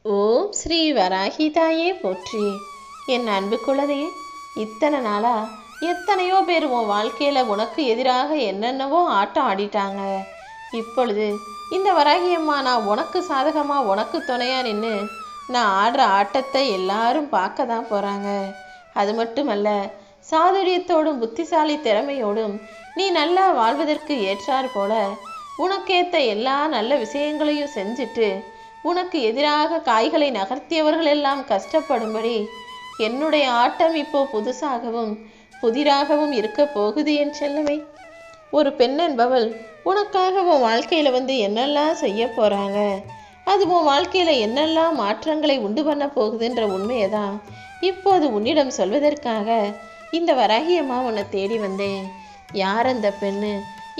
ஓம் ஸ்ரீ வராகிதாயே போற்றி. என் அன்பு குழந்தையே, இத்தனை நாளா எத்தனையோ பேர் உன் வாழ்க்கையில உனக்கு எதிராக என்னென்னவோ ஆட்டம் ஆடிட்டாங்க. இப்பொழுது இந்த வராகியம்மா நான் உனக்கு சாதகமா உனக்கு துணையா நின்று நான் ஆடுற ஆட்டத்தை எல்லாரும் பார்க்க தான் போறாங்க. அது மட்டுமல்ல, சாதுரியத்தோடும் புத்திசாலி திறமையோடும் நீ நல்லா வாழ்வதற்கு ஏற்றார் போல உனக்கேத்த எல்லா நல்ல விஷயங்களையும் செஞ்சுட்டு உனக்கு எதிராக காய்களை நகர்த்தியவர்கள் எல்லாம் கஷ்டப்படும்படி என்னுடைய ஆட்டம் இப்போ புதுசாகவும் புதிராகவும் இருக்க போகுது என் செல்லமே. ஒரு பெண் என்பவள் உனக்காக உன் வாழ்க்கையில வந்து என்னெல்லாம் செய்ய போறாங்க, அது உன் வாழ்க்கையில என்னெல்லாம் மாற்றங்களை உண்டு பண்ண போகுதுன்ற உண்மையை தான் இப்போது உன்னிடம் சொல்வதற்காக இந்த வராகியம்மா உன்னை தேடி வந்தேன். யார் அந்த பெண்ணு,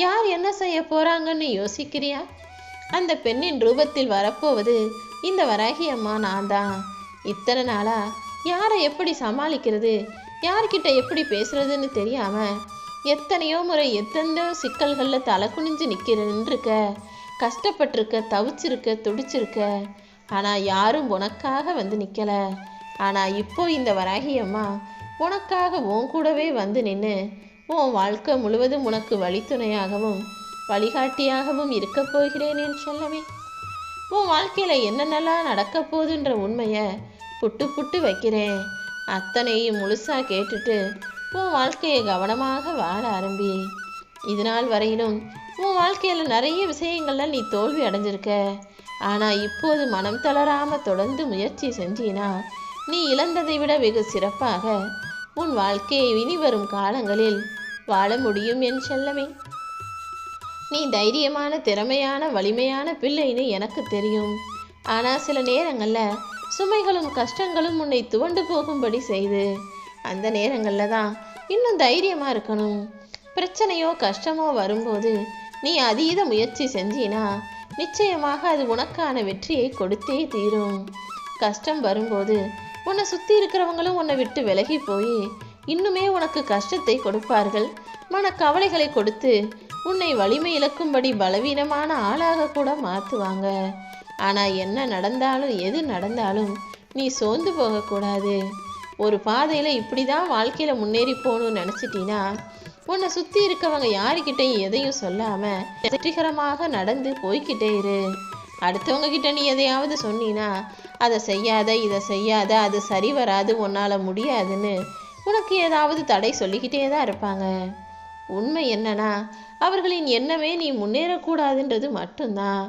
யார் என்ன செய்ய போறாங்கன்னு யோசிக்கிறியா? அந்த பெண்ணின் ரூபத்தில் வரப்போவது இந்த வராகியம்மா நான் தான். இத்தனை நாளா யாரை எப்படி சமாளிக்கிறது, யார்கிட்ட எப்படி பேசுறதுன்னு தெரியாம எத்தனையோ முறை எத்தனையோ சிக்கல்களில் தலை குனிஞ்சு நிற்கிறன்றிருக்க, கஷ்டப்பட்டிருக்க, தவிச்சிருக்க, துடிச்சிருக்க. ஆனால் யாரும் உனக்காக வந்து நிற்கல. ஆனால் இப்போ இந்த வராகியம்மா உனக்காக உன் கூடவே வந்து நின்று உன் வாழ்க்கை முழுவதும் உனக்கு வழித்துணையாகவும் வழிகாட்டியாகவும் இருக்க போகிறேன் என் செல்லமே. உன் வாழ்க்கையில என்னென்னலாம் நடக்க போகுதுன்ற உண்மையை புட்டு புட்டு வைக்கிறேன். அத்தனையும் முழுசா கேட்டுட்டு உன் வாழ்க்கையை கவனமாக வாழ ஆரம்பி. இது நாள் வரையிலும் உன் வாழ்க்கையில நிறைய விஷயங்கள்ல நீ தோல்வி அடைஞ்சிருக்க. ஆனா இப்போது மனம் தளராம தொடர்ந்து முயற்சி செஞ்சினா நீ இழந்ததை விட வெகு சிறப்பாக உன் வாழ்க்கையை இனி வரும் காலங்களில் வாழ முடியும் என் செல்லமே. நீ தைரியமான, திறமையான, வலிமையான பிள்ளைன்னு எனக்கு தெரியும். ஆனால் சில நேரங்களில் சுமைகளும் கஷ்டங்களும் உன்னை துவண்டு போகும்படி செய்து அந்த நேரங்களில் தான் இன்னும் தைரியமாக இருக்கணும். பிரச்சனையோ கஷ்டமோ வரும்போது நீ அதீத முயற்சி செஞ்சினா நிச்சயமாக அது உனக்கான வெற்றியை கொடுத்தே தீரும். கஷ்டம் வரும்போது உன்னை சுற்றி இருக்கிறவங்களும் உன்னை விட்டு விலகி போய் இன்னுமே உனக்கு கஷ்டத்தை கொடுப்பார்கள். மனக்கவலைகளை கொடுத்து உன்னை வலிமை இழக்கும்படி பலவீனமான ஆளாக கூட மாற்றுவாங்க. ஆனால் என்ன நடந்தாலும் எது நடந்தாலும் நீ சோர்ந்து போகக்கூடாது. ஒரு பாதையில் இப்படி தான் வாழ்க்கையில் முன்னேறி போகணும்னு நினச்சிட்டினா உன்னை சுற்றி இருக்கவங்க யாருக்கிட்டையும் எதையும் சொல்லாமல் வெற்றிகரமாக நடந்து போய்கிட்டே இரு. அடுத்தவங்க கிட்ட நீ எதையாவது சொன்னினா அதை செய்யாத, இதை செய்யாத, அது சரி வராது, உன்னால் முடியாதுன்னு உனக்கு ஏதாவது தடை சொல்லிக்கிட்டே தான் இருப்பாங்க. உண்மை என்னன்னா அவர்களின் எண்ணமே நீ முன்னேறக்கூடாதுன்றது மட்டும்தான்.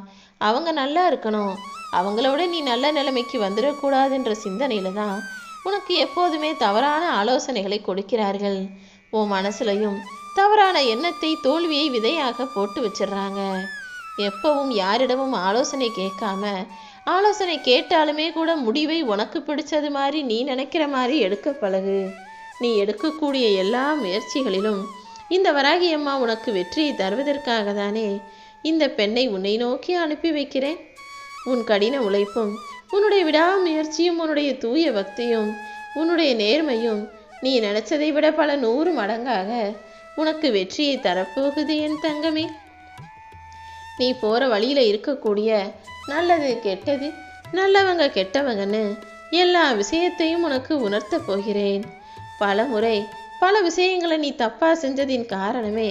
அவங்க நல்லா இருக்கணும், அவங்களோட நீ நல்ல நிலைமைக்கு வந்துடக்கூடாதுன்ற சிந்தனையில தான் உனக்கு எப்போதுமே தவறான ஆலோசனைகளை கொடுக்கிறார்கள். உன் மனசுலையும் தவறான எண்ணத்தை, தோல்வியை விதையாக போட்டு வச்சிடுறாங்க. எப்பவும் யாரிடமும் ஆலோசனை கேட்காம, ஆலோசனை கேட்டாலுமே கூட முடிவை உனக்கு பிடிச்சது மாதிரி நீ நினைக்கிற மாதிரி எடுக்க பழகு. நீ எடுக்கக்கூடிய எல்லா முயற்சிகளிலும் இந்த வராகியம்மா உனக்கு வெற்றியை தருவதற்காக தானே இந்த பெண்ணை உன்னை நோக்கி அனுப்பி வைக்கிறேன். உன் கடின உழைப்பும், உன்னுடைய விடாமுயற்சியும், உன்னுடைய தூய பக்தியும், உன்னுடைய நேர்மையும் நீ நினைச்சதை விட பல 100 மடங்காக உனக்கு வெற்றியை தரப்போகுது என் தங்கமே. நீ போற வழியில இருக்கக்கூடிய நல்லது கெட்டது, நல்லவங்க கெட்டவங்கன்னு எல்லா விஷயத்தையும் உனக்கு உணர்த்த போகிறேன். பல முறை பல விஷயங்களை நீ தப்பா செஞ்சதின் காரணமே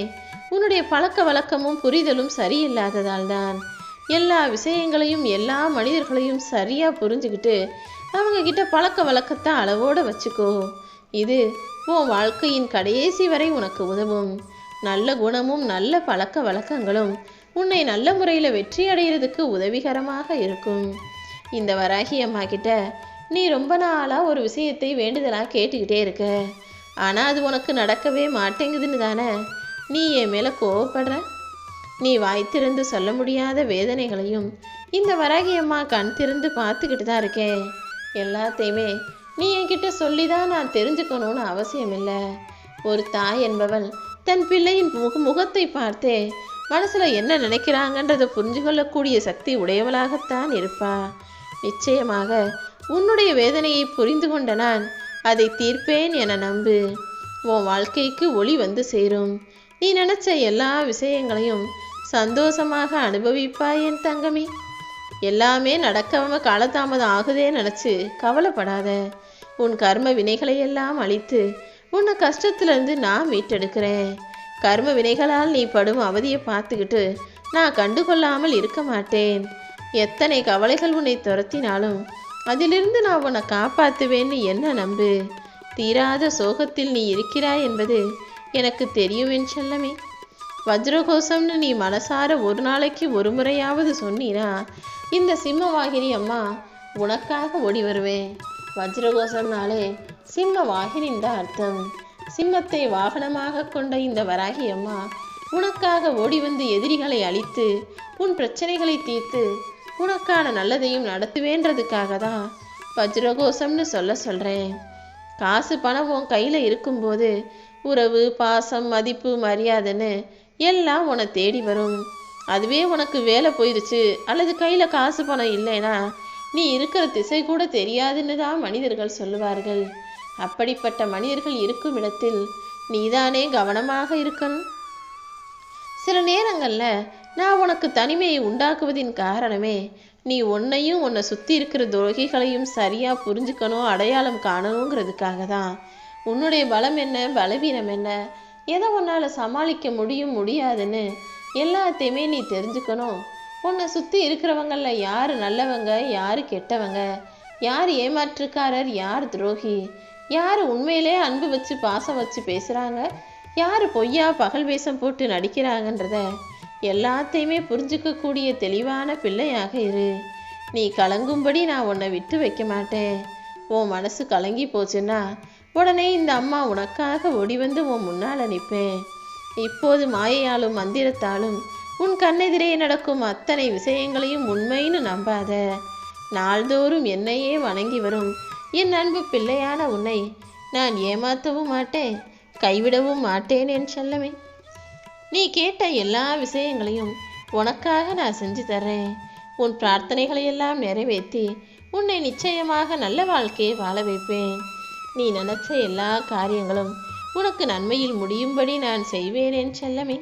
உன்னுடைய பழக்க வழக்கமும் புரிதலும் சரியில்லாததால் தான். எல்லா விஷயங்களையும், எல்லா மனிதர்களையும் சரியா புரிஞ்சுக்கிட்டு அவங்க கிட்ட பழக்க வழக்கத்தை அளவோட வச்சுக்கோ. இது உன் வாழ்க்கையின் கடைசி வரை உனக்கு உதவும். நல்ல குணமும் நல்ல பழக்க வழக்கங்களும் உன்னை நல்ல முறையில் வெற்றி அடைகிறதுக்கு உதவிகரமாக இருக்கும். இந்த வராகி அம்மா கிட்ட நீ ரொம்ப நாளாக ஒரு விஷயத்தை வேண்டுதலாக கேட்டுக்கிட்டே இருக்க. ஆனால் அது உனக்கு நடக்கவே மாட்டேங்குதுன்னு தானே நீ என் மேலே கோவப்படுற. நீ வாய் திறந்து சொல்ல முடியாத வேதனைகளையும் இந்த வராகி அம்மா கண் திறந்து பார்த்துக்கிட்டு தான் இருக்கேன். எல்லாத்தையுமே நீ என்கிட்ட சொல்லி தான் நான் தெரிஞ்சுக்கணும்னு அவசியம் இல்லை. ஒரு தாய் என்பவள் தன் பிள்ளையின் முகத்தை பார்த்தே மனசில் என்ன நினைக்கிறாங்கன்றதை புரிஞ்சு கொள்ளக்கூடிய சக்தி உடையவளாகத்தான் இருப்பா. நிச்சயமாக உன்னுடைய வேதனையை புரிந்து கொண்ட நான் அதை தீர்ப்பேன் என நம்பு. உன் வாழ்க்கைக்கு ஒளி வந்து சேரும். நீ நினைச்ச எல்லா விஷயங்களையும் சந்தோஷமாக அனுபவிப்பாய் என் தங்கமே. எல்லாமே நடக்காம காலதாமதம் ஆகுதே நினச்சி கவலைப்படாத. உன் கர்ம வினைகளையெல்லாம் அழித்து உன்னை கஷ்டத்திலிருந்து நான் மீட்டெடுக்கிறேன். கர்ம வினைகளால் நீ படும் அவதியை பார்த்துக்கிட்டு நான் கண்டுகொள்ளாமல் இருக்க மாட்டேன். எத்தனை கவலைகள் உன்னை துரத்தினாலும் அதிலிருந்து நான் உன்னை காப்பாற்றுவேன்னு என்ன நம்பு. தீராத சோகத்தில் நீ இருக்கிறாய் என்பது எனக்கு தெரியும் என் செல்லமே. வஜ்ரகோஷம்னு நீ மனசார ஒரு நாளைக்கு ஒரு முறையாவது சொன்னீனா இந்த சிம்மவாகினி அம்மா உனக்காக ஓடி வருவேன். வஜ்ரகோஷம்னாலே சிம்ம வாகினின் தான் அர்த்தம். சிம்மத்தை வாகனமாக கொண்ட இந்த வராகி அம்மா உனக்காக ஓடி வந்து எதிரிகளை அழித்து உன் பிரச்சனைகளை தீர்த்து உனக்கான நல்லதையும் நடத்துவேன்றதுக்காக தான் வஜ்ரகோஷம்னு சொல்கிறேன். காசு பணம் உன் கையில் இருக்கும்போது உறவு பாசம் மதிப்பு மரியாதைன்னு எல்லாம் உன்னை தேடி வரும். அதுவே உனக்கு வேலை போயிடுச்சு அல்லது கையில் காசு பணம் இல்லைன்னா நீ இருக்கிற திசை கூட தெரியாதுன்னு தான் மனிதர்கள் சொல்லுவார்கள். அப்படிப்பட்ட மனிதர்கள் இருக்கும் இடத்தில் நீதானே கவனமாக இருக்கணும். சில நேரங்களில் நான் உனக்கு தனிமையை உண்டாக்குவதின் காரணமே நீ உன்னையும் உன்னை சுற்றி இருக்கிற துரோகிகளையும் சரியாக புரிஞ்சுக்கணும், அடையாளம் காணணுங்கிறதுக்காக தான். உன்னுடைய பலம் என்ன பலவீனம் என்ன, எதை உன்னால் சமாளிக்க முடியாதுன்னு எல்லாத்தையுமே நீ தெரிஞ்சுக்கணும். உன்னை சுற்றி இருக்கிறவங்களில் யார் நல்லவங்க யார் கெட்டவங்க, யார் ஏமாற்றுக்காரர் யார் துரோகி, யார் உண்மையிலே அன்பு வச்சு பாசம் வச்சு பேசுகிறாங்க, யார் பொய்யா பகல் வேஷம் போட்டு நடிக்கிறாங்கன்றத எல்லாத்தையுமே புரிஞ்சுக்கக்கூடிய தெளிவான பிள்ளையாக இரு. நீ கலங்கும்படி நான் உன்னை விட்டு வைக்க மாட்டேன். உன் மனசு கலங்கி போச்சுன்னா உடனே இந்த அம்மா உனக்காக ஓடி வந்து உன் முன்னால் நிற்பேன். இப்போது மாயையாலும் மந்திரத்தாலும் உன் கண்ணெதிரே நடக்கும் அத்தனை விஷயங்களையும் உண்மைன்னு நம்பாத. நாள்தோறும் என்னையே வணங்கி வரும் என் அன்பு பிள்ளையான உன்னை நான் ஏமாற்றவும் மாட்டேன், கைவிடவும் மாட்டேன் என் செல்லமே. நீ கேட்ட எல்லா விஷயங்களையும் உனக்காக நான் செஞ்சு தர்றேன். உன் பிரார்த்தனைகளையெல்லாம் நிறைவேற்றி உன்னை நிச்சயமாக நல்ல வாழ்க்கையை வாழ வைப்பேன். நீ நினைச்ச எல்லா காரியங்களும் உனக்கு நன்மையில் முடியும்படி நான் செய்வேன் என் செல்லமே.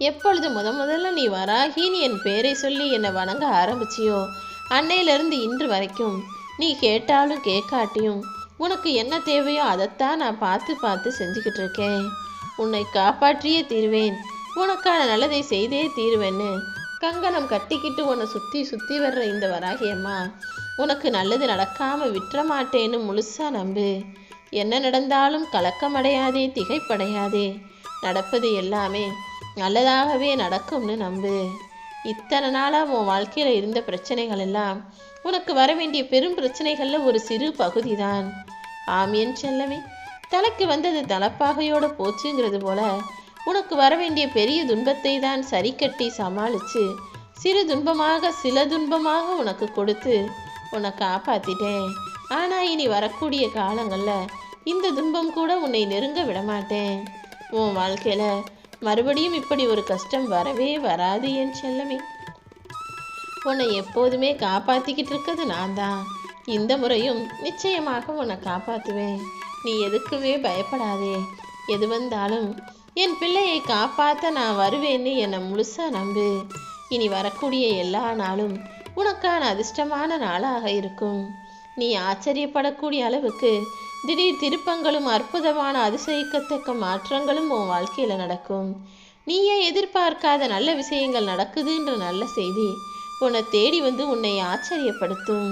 எப்பொழுது முதல்ல நீ வராகின்னு என் பேரை சொல்லி என்னை வணங்க ஆரம்பிச்சியோ அன்னையிலிருந்து இன்று வரைக்கும் நீ கேட்டாலும் கேட்காட்டியும் உனக்கு என்ன தேவையோ அதைத்தான் நான் பார்த்து செஞ்சுக்கிட்டு இருக்கேன். உன்னை காப்பாற்றியே தீருவேன், உனக்கான நல்லதை செய்தே தீருவேன்னு கங்கணம் கட்டிக்கிட்டு உன்னை சுற்றி வர்ற இந்த வராகி அம்மா உனக்கு நல்லது நடக்காமல் விட்டுற மாட்டேன்னு முழுசா நம்பு. என்ன நடந்தாலும் கலக்கமடையாதே, திகைப்படையாதே. நடப்பது எல்லாமே நல்லதாகவே நடக்கும்னு நம்பு. இத்தனை நாளாக உன் வாழ்க்கையில் இருந்த பிரச்சனைகள் எல்லாம் உனக்கு வர வேண்டிய பெரும் பிரச்சனைகளில் ஒரு சிறு பகுதி தான். ஆமியன் செல்லமே, தலைக்கு வந்தது தலப்பாகையோட போச்சுங்கிறது போல உனக்கு வர வேண்டிய பெரிய துன்பத்தை தான் சரி கட்டி சமாளித்து சில துன்பமாக உனக்கு கொடுத்து உன்னை காப்பாற்றிட்டேன். ஆனால் இனி வரக்கூடிய காலங்களில் இந்த துன்பம் கூட உன்னை நெருங்க விடமாட்டேன். உன் வாழ்க்கையில் மறுபடியும் இப்படி ஒரு கஷ்டம் வரவே வராது என் செல்லமே. உன்னை எப்போதுமே காப்பாற்றிக்கிட்டு இருக்கிறது நான் தான். இந்த முறையும் நிச்சயமாக உன்னை காப்பாற்றுவேன். நீ எதுக்குமே பயப்படாதே. எது வந்தாலும் என் பிள்ளையை காப்பாற்ற நான் வருவேன்னு என்னை முழுசா நம்பு. இனி வரக்கூடிய எல்லா நாளும் உனக்கான அதிர்ஷ்டமான நாளாக இருக்கும். நீ ஆச்சரியப்படக்கூடிய அளவுக்கு திடீர் திருப்பங்களும் அற்புதமான அதிசயிக்கத்தக்க மாற்றங்களும் உன் வாழ்க்கையில் நடக்கும். நீயே எதிர்பார்க்காத நல்ல விஷயங்கள் நடக்குதுன்ற நல்ல செய்தி உன்னை தேடி வந்து உன்னை ஆச்சரியப்படுத்தும்.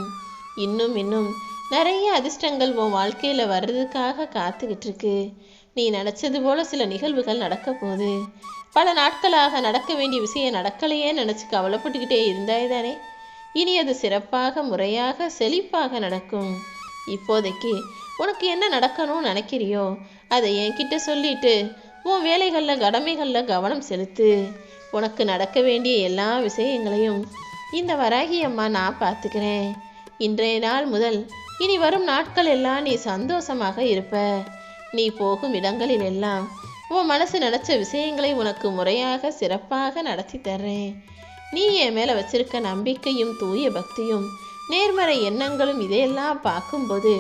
இன்னும் நிறைய அதிர்ஷ்டங்கள் உன் வாழ்க்கையில் வர்றதுக்காக காத்துக்கிட்டு இருக்கு. நீ நினச்சது போல சில நிகழ்வுகள் நடக்க போகுது. பல நாட்களாக நடக்க வேண்டிய விஷயம் நடக்கலையே நினச்சி கவலைப்பட்டுக்கிட்டே இருந்தாய் தானே. இனி அது சிறப்பாக முறையாக செழிப்பாக நடக்கும். இப்போதைக்கு உனக்கு என்ன நடக்கணும்னு நினைக்கிறியோ அதை என்கிட்ட சொல்லிட்டு உன் வேலைகளில் கடமைகளில் கவனம் செலுத்து. உனக்கு நடக்க வேண்டிய எல்லா விஷயங்களையும் இந்த வராகி அம்மா நான் பார்த்துக்கிறேன். இன்றைய நாள் முதல் இனி வரும் நாட்கள் எல்லாம் நீ சந்தோஷமாக இருப்ப. நீ போகும் இடங்களில் எல்லாம் உன் மனசு நினச்ச விஷயங்களை உனக்கு முறையாக சிறப்பாக நடத்தி தர்றேன். நீ என் மேலே வச்சிருக்க நம்பிக்கையும் தூய பக்தியும் நேர்மறை எண்ணங்களும் இதையெல்லாம் பார்க்கும்போது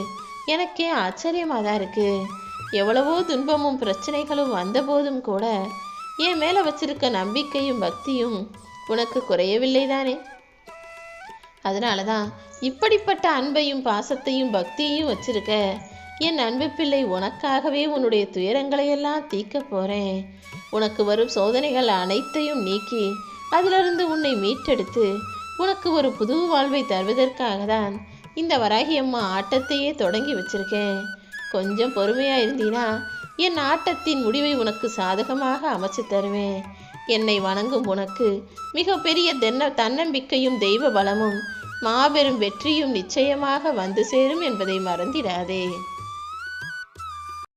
எனக்கே ஆச்சரியமாக தான் இருக்குது. எவ்வளவோ துன்பமும் பிரச்சனைகளும் வந்தபோதும் கூட என் மேலே வச்சிருக்க நம்பிக்கையும் பக்தியும் உனக்கு குறையவில்லை தானே. அதனால தான் இப்படிப்பட்ட அன்பையும் பாசத்தையும் பக்தியையும் வச்சிருக்க என் அன்பு பிள்ளை, உனக்காகவே உன்னுடைய துயரங்களையெல்லாம் தீர்க்க போகிறேன். உனக்கு வரும் சோதனைகள் அனைத்தையும் நீக்கி அதிலிருந்து உன்னை மீட்டெடுத்து உனக்கு ஒரு புது வாழ்வை தருவதற்காக தான் இந்த வராகி அம்மா ஆட்டத்தையே தொடங்கி வச்சிருக்கேன். கொஞ்சம் பொறுமையாக இருந்தீனா என் ஆட்டத்தின் முடிவை உனக்கு சாதகமாக அமைச்சு தருவேன். என்னை வணங்கும் உனக்கு மிகப்பெரிய தன்னம்பிக்கையும் தெய்வ பலமும் மாபெரும் வெற்றியும் நிச்சயமாக வந்து சேரும் என்பதை மறந்திடாதே.